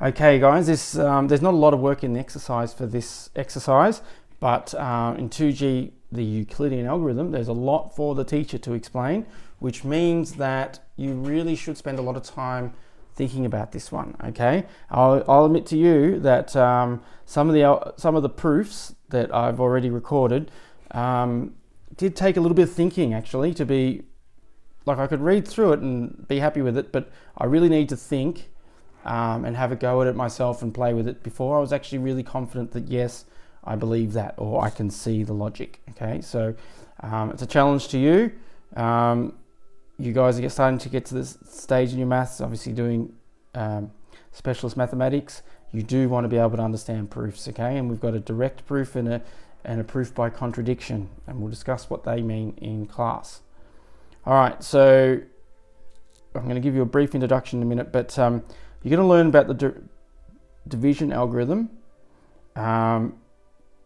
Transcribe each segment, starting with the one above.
Okay guys, there's not a lot of work in the exercise for this exercise, but in 2G, the Euclidean algorithm, there's a lot for the teacher to explain, which means that you really should spend a lot of time thinking about this one, okay? I'll admit to you that some of the proofs that I've already recorded did take a little bit of thinking actually to be, like I could read through it and be happy with it, but I really need to think and have a go at it myself and play with it before I was actually really confident that yes, I believe that, or I can see the logic, okay? So it's a challenge to you. You guys are starting to get to this stage in your maths, obviously doing specialist mathematics. You do want to be able to understand proofs, okay? And we've got a direct proof and a proof by contradiction, and we'll discuss what they mean in class. All right, so I'm going to give you a brief introduction in a minute, but you're going to learn about the division algorithm,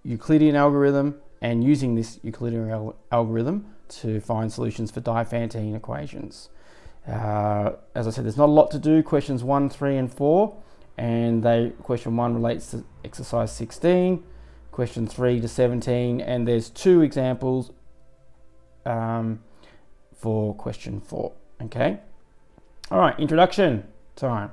Euclidean algorithm, and using this Euclidean algorithm to find solutions for Diophantine equations. As I said, there's not a lot to do. Questions 1, 3, and 4, and question 1 relates to exercise 16, question 3 to 17, and there's 2 examples for question 4. Okay. All right, introduction time.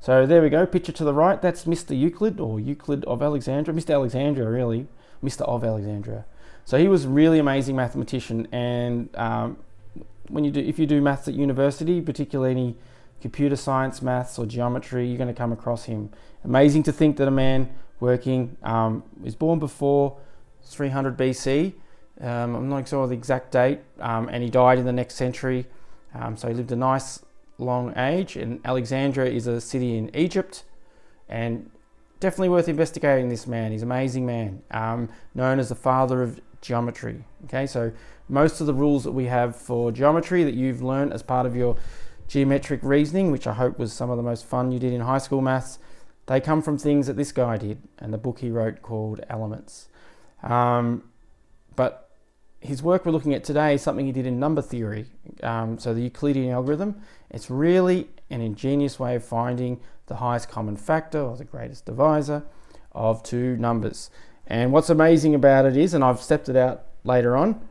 So there we go, picture to the right, that's Mr. Euclid, or Euclid of Alexandria, Mr. Alexandria really, Mr. of Alexandria. So he was a really amazing mathematician, and if you do maths at university, particularly any computer science maths or geometry, you're going to come across him. Amazing to think that a man working, was born before 300 BC, I'm not sure of the exact date, and he died in the next century, so he lived a nice long age, and Alexandria is a city in Egypt, and definitely worth investigating this man. He's an amazing man, known as the father of geometry. Okay, so most of the rules that we have for geometry that you've learned as part of your geometric reasoning, which I hope was some of the most fun you did in high school maths, they come from things that this guy did and the book he wrote called Elements. But his work we're looking at today is something he did in number theory. So the Euclidean algorithm, it's really an ingenious way of finding the highest common factor or the greatest divisor of two numbers. And what's amazing about it is, and I've stepped it out later on,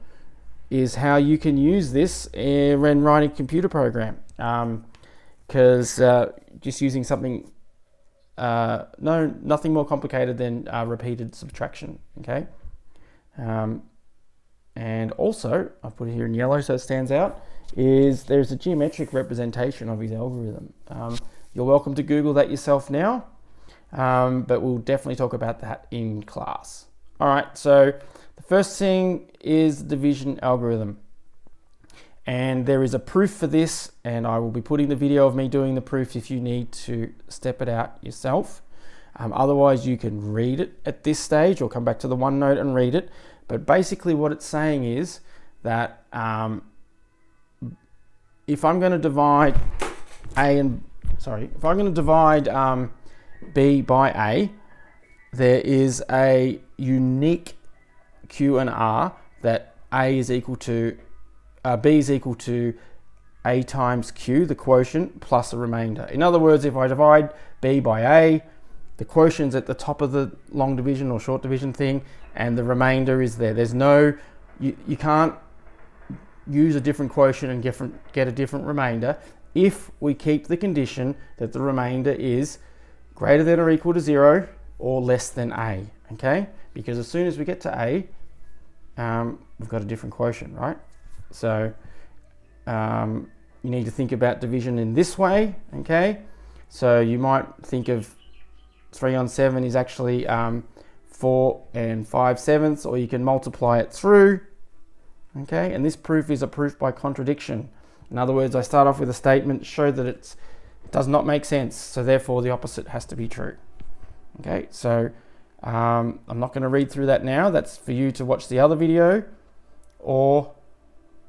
is how you can use this when writing a computer program. Because just using something, nothing more complicated than repeated subtraction, okay? And also, I've put it here in yellow so it stands out, is there's a geometric representation of his algorithm. You're welcome to Google that yourself now, but we'll definitely talk about that in class. All right, so the first thing is the division algorithm. And there is a proof for this, and I will be putting the video of me doing the proof if you need to step it out yourself. Otherwise, you can read it at this stage or come back to the OneNote and read it. But basically what it's saying is that if I'm going to divide B by A, there is a unique Q and R that B is equal to A times Q, the quotient, plus a remainder. In other words, if I divide B by A, the quotient's at the top of the long division or short division thing, and the remainder is there. There's no, you can't use a different quotient and get a different remainder if we keep the condition that the remainder is greater than or equal to 0 or less than A, okay? Because as soon as we get to A, we've got a different quotient, right? So you need to think about division in this way, okay? So you might think of 3 on 7 is actually 4 and 5/7, or you can multiply it through, okay? And this proof is a proof by contradiction. In other words, I start off with a statement, show that it does not make sense, so therefore the opposite has to be true. Okay, so I'm not going to read through that now. That's for you to watch the other video or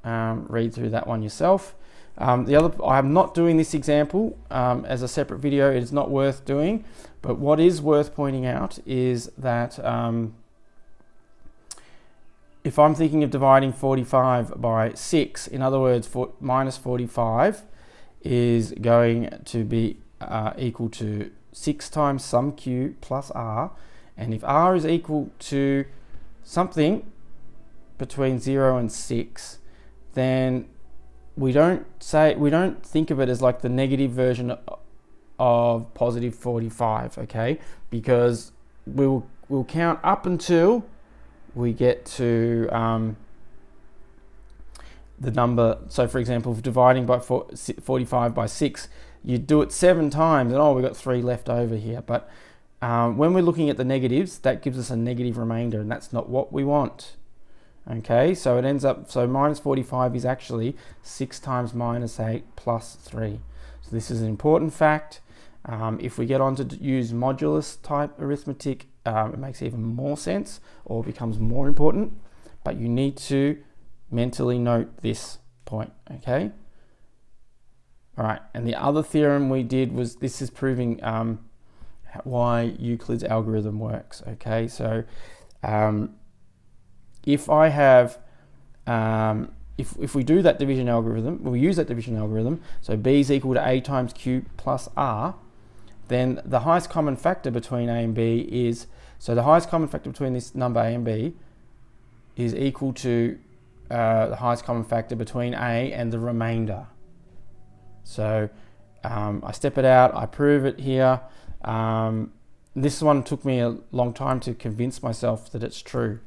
read through that one yourself. I'm not doing this example as a separate video. It's not worth doing, but what is worth pointing out is that if I'm thinking of dividing 45 by 6, in other words, minus 45 is going to be equal to 6 times some q plus r, and if r is equal to something between 0 and 6, then we don't think of it as like the negative version of positive 45, okay? Because we'll count up until we get to the number. So for example, if dividing by 45 by 6, you do it 7 times, and we've got 3 left over here. But when we're looking at the negatives, that gives us a negative remainder, and that's not what we want. Okay, so it ends up, so minus 45 is actually 6 times minus 8 plus 3. So this is an important fact. If we get on to use modulus type arithmetic, it makes even more sense, or becomes more important, but you need to mentally note this point, okay? All right, and the other theorem we did was, this is proving why Euclid's algorithm works, okay? So if I have, if we do that division algorithm, we use that division algorithm, so b is equal to a times q plus r, then the highest common factor between a and b is, so the highest common factor between this number a and b is equal to the highest common factor between a and the remainder. So I step it out, I prove it here. This one took me a long time to convince myself that it's true.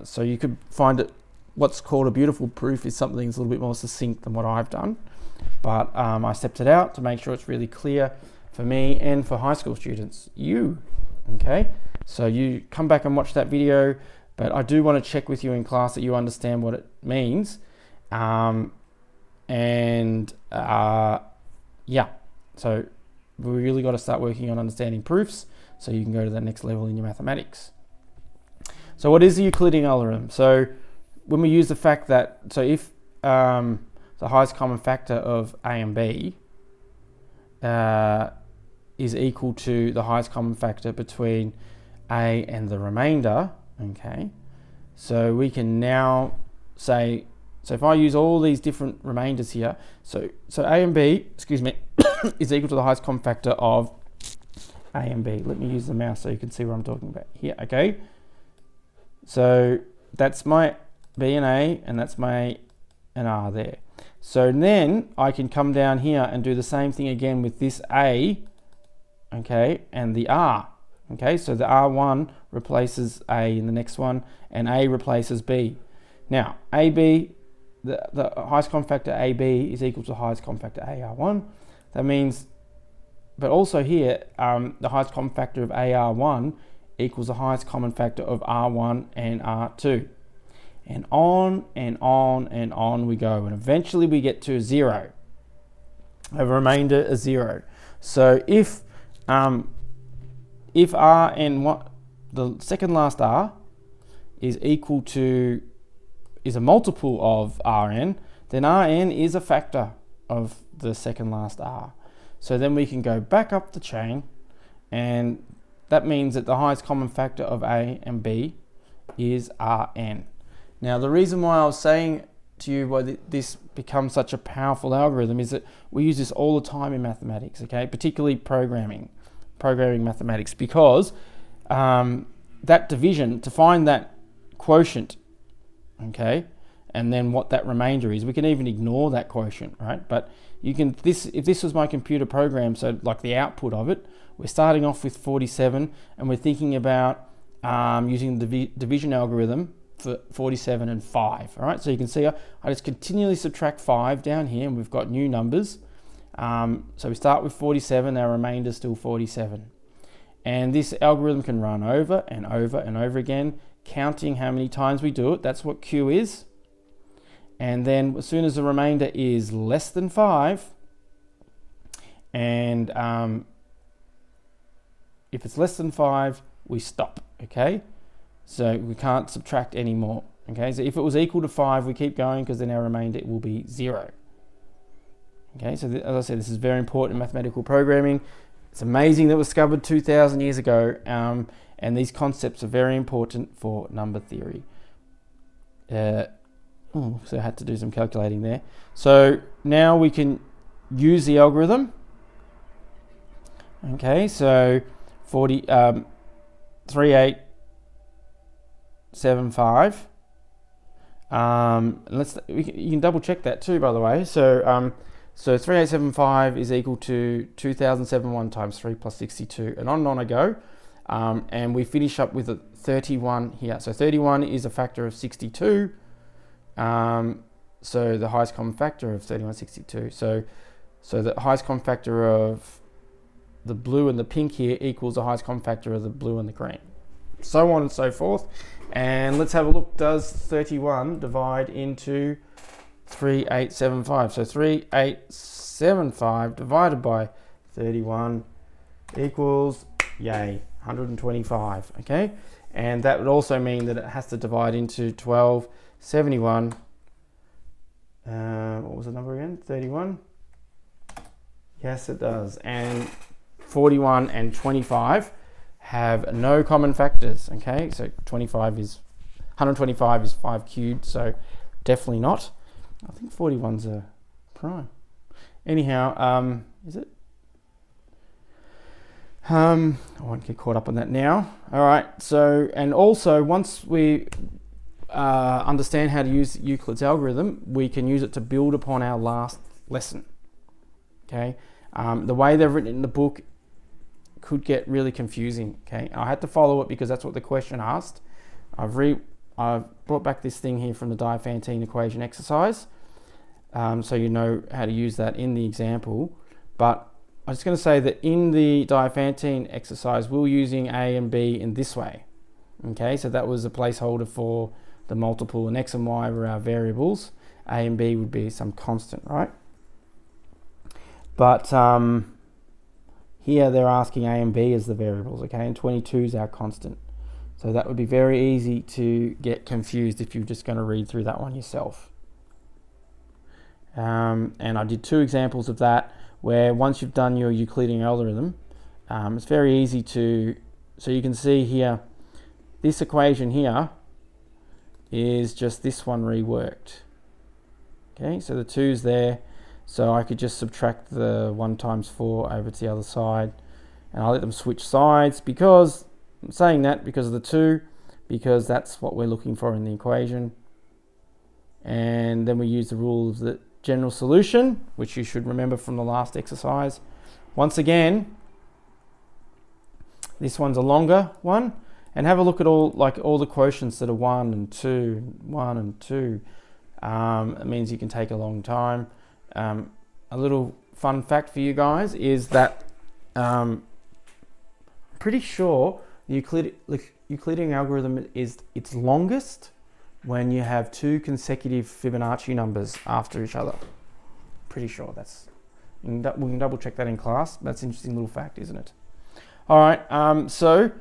So you could find it, what's called a beautiful proof is something that's a little bit more succinct than what I've done. But I stepped it out to make sure it's really clear for me and for high school students, okay? So you come back and watch that video, but I do want to check with you in class that you understand what it means. Yeah, so we really got to start working on understanding proofs so you can go to the next level in your mathematics. So what is the Euclidean algorithm? So when we use the fact that, so if the highest common factor of a and b is equal to the highest common factor between a and the remainder, okay, so we can now say, so if I use all these different remainders here, so a and b, excuse me, is equal to the highest common factor of a and b. Let me use the mouse so you can see what I'm talking about here, okay? So that's my b and a, and that's my a and r there. So then I can come down here and do the same thing again with this a, okay, and the r, okay? So the r1 replaces a in the next one, and a replaces b. Now, ab, the highest common factor ab is equal to the highest common factor ar1. That means, but also here, the highest common factor of ar1 equals the highest common factor of r1 and r2. And on and on and on we go. And eventually we get to 0. A remainder is 0. So if r and what, the second last r is equal to, is a multiple of Rn, then Rn is a factor of the second last r. So then we can go back up the chain, and that means that the highest common factor of a and b is Rn. Now the reason why I was saying to you why this becomes such a powerful algorithm is that we use this all the time in mathematics, okay, particularly programming mathematics, because that division, to find that quotient, okay, and then what that remainder is, we can even ignore that quotient, right? But you can, if this was my computer program, so like the output of it, we're starting off with 47 and we're thinking about using the division algorithm for 47 and 5, all right? So you can see I just continually subtract 5 down here, and we've got new numbers. So we start with 47, our remainder is still 47. And this algorithm can run over and over and over again, counting how many times we do it. That's what Q is. And then as soon as the remainder is less than 5, and if it's less than 5, we stop, okay? So we can't subtract anymore, okay? So if it was equal to 5, we keep going, because then our remainder will be 0. Okay, so as I said, this is very important in mathematical programming. It's amazing that it was discovered 2,000 years ago, and these concepts are very important for number theory. So I had to do some calculating there. So now we can use the algorithm Okay, so 3875. You can double check that too, by the way. So 3875 is equal to 2071 times 3 plus 62, and on I go. And we finish up with a 31 here. So 31 is a factor of 62. So the highest common factor of 31 is 62. So the highest common factor of the blue and the pink here equals the highest common factor of the blue and the green. So on and so forth. And let's have a look. Does 31 divide into 3875? So 3875 divided by 31 equals, yay, 125. Okay, and that would also mean that it has to divide into 1271. What was the number again? 31. Yes, it does. And 41 and 25 have no common factors. Okay, so 125 is 5 cubed, so definitely not. I think 41's a prime. Anyhow, is it? I won't get caught up on that now. All right, so, and also once we understand how to use Euclid's algorithm, we can use it to build upon our last lesson. Okay, the way they've written it in the book could get really confusing. Okay, I had to follow it because that's what the question asked. I've brought back this thing here from the Diophantine equation exercise, so you know how to use that in the example. But I'm just going to say that in the Diophantine exercise, we're using A and B in this way. Okay, so that was a placeholder for the multiple, and X and Y were our variables. A and B would be some constant, right? But here they're asking A and B as the variables, okay, and 22 is our constant. So that would be very easy to get confused if you're just going to read through that one yourself. And I did 2 examples of that, where once you've done your Euclidean algorithm, it's very easy to, so you can see here, this equation here is just this one reworked. Okay, so the 2's there, so I could just subtract the 1 times 4 over to the other side, and I'll let them switch sides, because I'm saying that because of the 2, because that's what we're looking for in the equation. And then we use the rule of the general solution, which you should remember from the last exercise. Once again, this one's a longer one, and have a look at all the quotients that are 1 and 2, 1 and 2. It means you can take a long time. A little fun fact for you guys is that pretty sure the Euclidean algorithm is its longest when you have 2 consecutive Fibonacci numbers after each other. Pretty sure we can double check that in class. That's an interesting little fact, isn't it? All right, so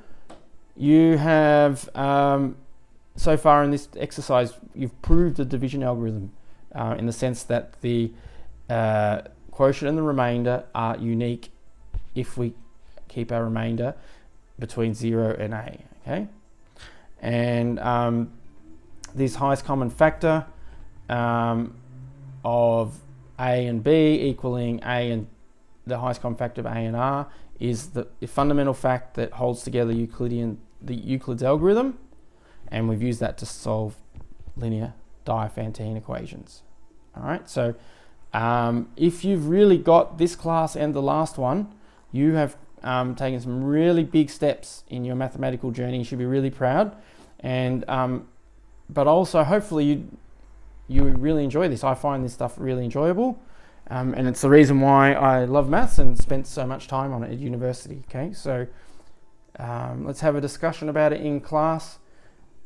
you have, so far in this exercise, you've proved the division algorithm in the sense that the quotient and the remainder are unique if we keep our remainder between 0 and A, okay? And this highest common factor of A and B equaling A and the highest common factor of A and R is the fundamental fact that holds together Euclid's algorithm, and we've used that to solve linear Diophantine equations. All right, so if you've really got this class and the last one, you have taken some really big steps in your mathematical journey. You should be really proud, and but also hopefully you really enjoy this. I find this stuff really enjoyable, and it's the reason why I love maths and spent so much time on it at university. Okay, so let's have a discussion about it in class.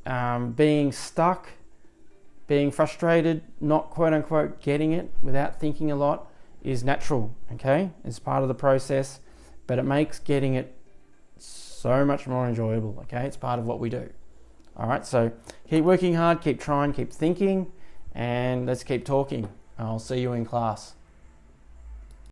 Being stuck, being frustrated, not quote unquote getting it without thinking a lot is natural, okay? It's part of the process, but it makes getting it so much more enjoyable, okay? It's part of what we do. All right, so keep working hard, keep trying, keep thinking, and let's keep talking. I'll see you in class.